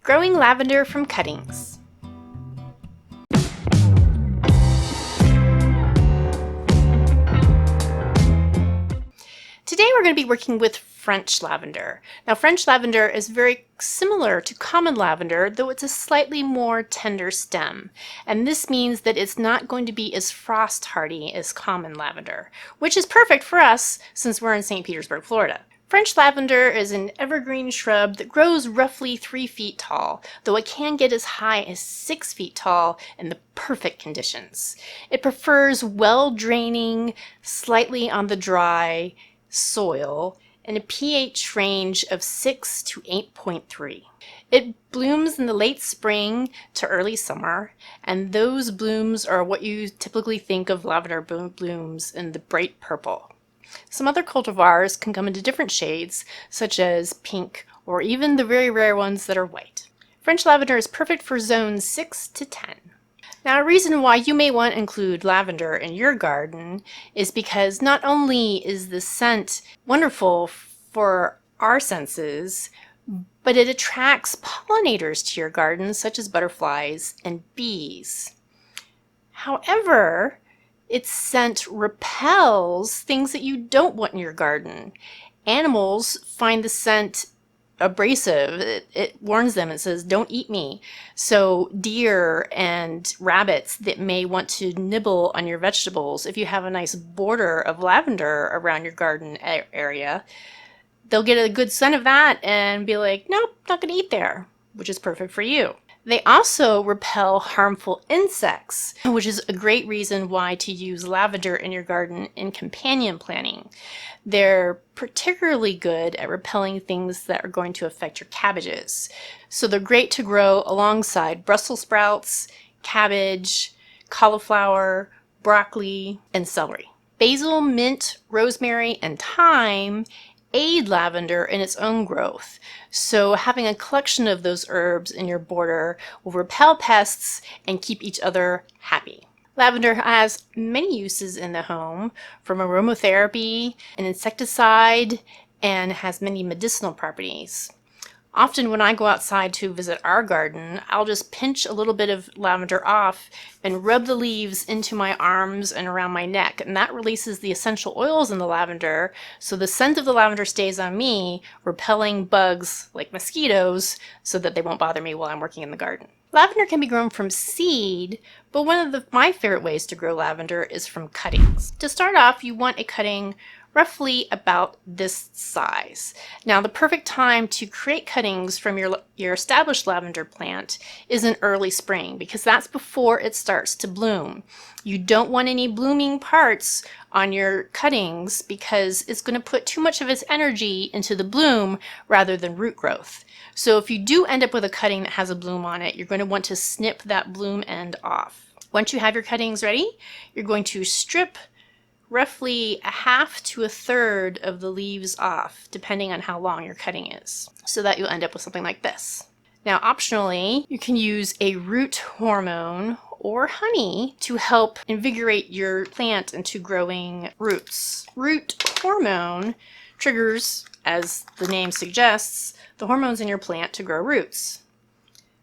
Growing lavender from cuttings. Today we're going to be working with French lavender. Now French lavender is very similar to common lavender, though it's a slightly more tender stem. And this means that it's not going to be as frost hardy as common lavender, which is perfect for us since we're in St. Petersburg, Florida. French lavender is an evergreen shrub that grows roughly 3 feet tall, though it can get as high as 6 feet tall in the perfect conditions. It prefers well-draining, slightly on the dry soil and a pH range of 6 to 8.3. It blooms in the late spring to early summer, and those blooms are what you typically think of lavender blooms in the bright purple. Some other cultivars can come into different shades, such as pink, or even the very rare ones that are white. French lavender is perfect for zones 6 to 10. Now, a reason why you may want to include lavender in your garden is because not only is the scent wonderful for our senses, but it attracts pollinators to your garden, such as butterflies and bees. However, its scent repels things that you don't want in your garden. Animals find the scent abrasive. It warns them and says, "Don't eat me." So deer and rabbits that may want to nibble on your vegetables, if you have a nice border of lavender around your garden area, they'll get a good scent of that and be like, "Nope, not going to eat there," which is perfect for you. They also repel harmful insects, which is a great reason why to use lavender in your garden in companion planting. They're particularly good at repelling things that are going to affect your cabbages. So they're great to grow alongside Brussels sprouts, cabbage, cauliflower, broccoli, and celery. Basil, mint, rosemary, and thyme aid lavender in its own growth. So having a collection of those herbs in your border will repel pests and keep each other happy. Lavender has many uses in the home, from aromatherapy, an insecticide, and has many medicinal properties. Often when I go outside to visit our garden, I'll just pinch a little bit of lavender off and rub the leaves into my arms and around my neck, and that releases the essential oils in the lavender, so the scent of the lavender stays on me, repelling bugs like mosquitoes so that they won't bother me while I'm working in the garden. Lavender can be grown from seed, but one of my favorite ways to grow lavender is from cuttings. To start off, you want a cutting roughly about this size. Now, the perfect time to create cuttings from your established lavender plant is in early spring, because that's before it starts to bloom. You don't want any blooming parts on your cuttings because it's going to put too much of its energy into the bloom rather than root growth. So if you do end up with a cutting that has a bloom on it, you're going to want to snip that bloom end off. Once you have your cuttings ready, you're going to strip roughly a half to a third of the leaves off, depending on how long your cutting is, so that you'll end up with something like this. Now, optionally, you can use a root hormone or honey to help invigorate your plant into growing roots. Root hormone triggers, as the name suggests, the hormones in your plant to grow roots.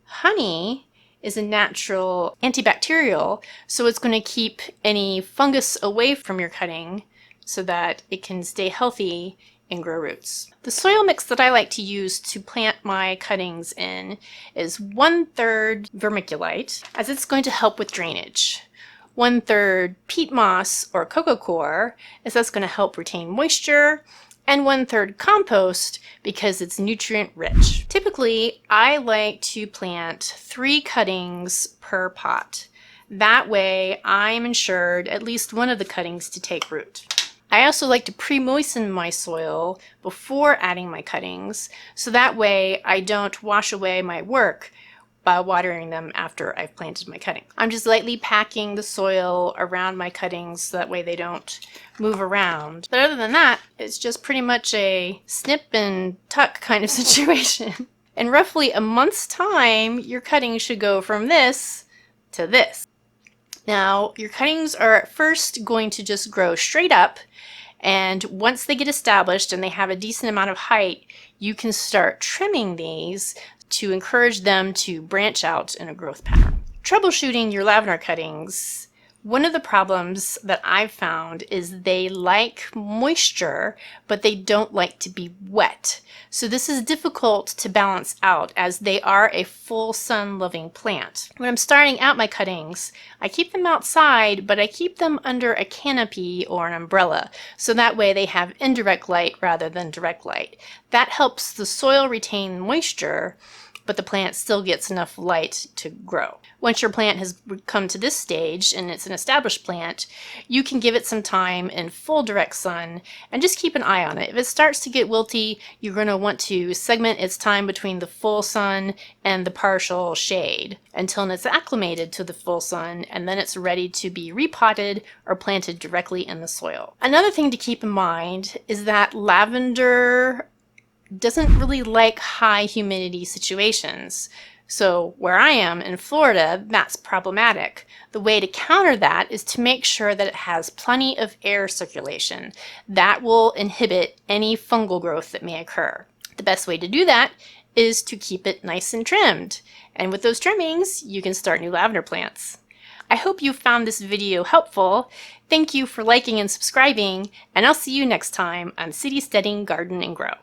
Honey is a natural antibacterial, so it's going to keep any fungus away from your cutting so that it can stay healthy and grow roots. The soil mix that I like to use to plant my cuttings in is 1/3 vermiculite, as it's going to help with drainage. 1/3 peat moss or coco coir, as that's going to help retain moisture, and 1/3 compost because it's nutrient rich. Typically, I like to plant 3 cuttings per pot. That way, I'm ensured at least one of the cuttings to take root. I also like to pre-moisten my soil before adding my cuttings, so that way I don't wash away my work by watering them after I've planted my cutting. I'm just lightly packing the soil around my cuttings so that way they don't move around. But other than that, it's just pretty much a snip and tuck kind of situation. In roughly a month's time, your cuttings should go from this to this. Now, your cuttings are at first going to just grow straight up, and once they get established and they have a decent amount of height, you can start trimming these to encourage them to branch out in a growth pattern. Troubleshooting your lavender cuttings. One of the problems that I've found is they like moisture, but they don't like to be wet. So this is difficult to balance out as they are a full sun loving plant. When I'm starting out my cuttings, I keep them outside, but I keep them under a canopy or an umbrella. So that way they have indirect light rather than direct light. That helps the soil retain moisture, but the plant still gets enough light to grow. Once your plant has come to this stage and it's an established plant, you can give it some time in full direct sun and just keep an eye on it. If it starts to get wilty, you're going to want to segment its time between the full sun and the partial shade until it's acclimated to the full sun, and then it's ready to be repotted or planted directly in the soil. Another thing to keep in mind is that lavender doesn't really like high humidity situations. So where I am in Florida, that's problematic. The way to counter that is to make sure that it has plenty of air circulation. That will inhibit any fungal growth that may occur. The best way to do that is to keep it nice and trimmed. And with those trimmings, you can start new lavender plants. I hope you found this video helpful. Thank you for liking and subscribing, and I'll see you next time on City Steading Garden and Grow.